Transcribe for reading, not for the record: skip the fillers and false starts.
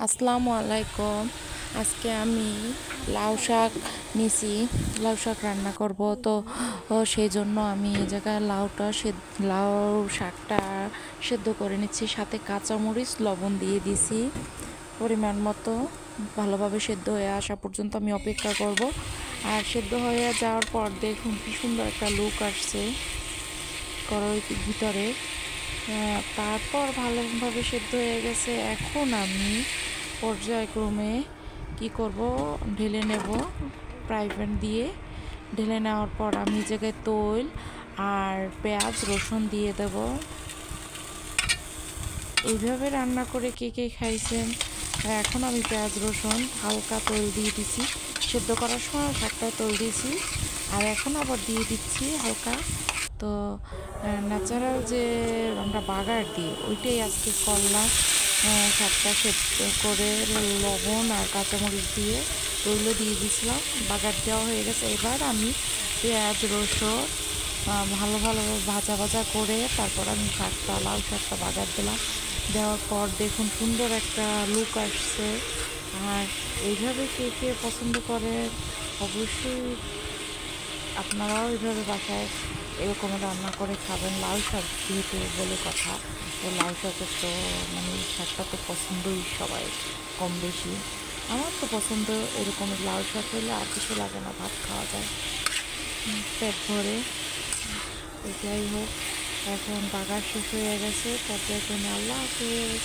আসসালামু আলাইকুম। আজকে আমি লাউ শাক নিছি। লাউ শাক রান্না করব তো সেই জন্য আমি এই জায়গায় লাউ শাকটা সেদ্ধ করে নিচ্ছি, সাথে কাঁচামরিচ লবণ দিয়ে দিছি পরিমাণ মতো। ভালোভাবে সেদ্ধ হয়ে আসা পর্যন্ত আমি অপেক্ষা করব। আর সেদ্ধ হয়ে যাওয়ার পর দেখুন কি সুন্দর একটা লুক আসছে কড়াইর ভিতরে। তারপর ভালোভাবে সেদ্ধ হয়ে গেছে। এখন আমি পর্যায়ক্রমে কি করব, ঢেলে নেব। ফ্রাই প্যান দিয়ে ঢেলে নেওয়ার পর আমি এই জায়গায় তৈল আর পেঁয়াজ রসুন দিয়ে দেব। এইভাবে রান্না করে কে কে খাইছেন। আর এখন আমি পেঁয়াজ রসুন হালকা তৈল দিয়ে দিছি। সেদ্ধ করার সময় শাকটায় তৈল দিয়েছি, আর এখন আবার দিয়ে দিচ্ছি হালকা। তো ন্যাচারাল যে আমরা বাগার দিই ওইটাই আজকে করলাম। শাকটা সেদ্ধ করে লবণ আর কাঁচামরিচ দিয়ে তৈল দিয়ে দিয়েছিলাম, বাগার দেওয়া হয়ে গেছে। এবার আমি পেঁয়াজ রসুন ভালো ভালো ভাজা ভাজা করে তারপর আমি লাউ শাকটা বাগার দিলাম। দেওয়ার পর দেখুন সুন্দর একটা লুক আসছে। আর এইভাবে কে কে পছন্দ করে অবশ্যই আপনারাও এইভাবে বাসায় এরকম রান্না করে খাবেন। লাউ শাক যেহেতু বলে কথা, তো লাউ শাকের তো মানে শাকটা তো পছন্দই সবাই কম বেশি। আমার তো পছন্দ এরকম লাউ শাক হলে আর কিছু লাগে না, ভাত খাওয়া যায় পেট ভরে। তো যাই হোক, এখন বাগার শেষ হয়ে গেছে, তারপরে আল্লাহ হাফেজ।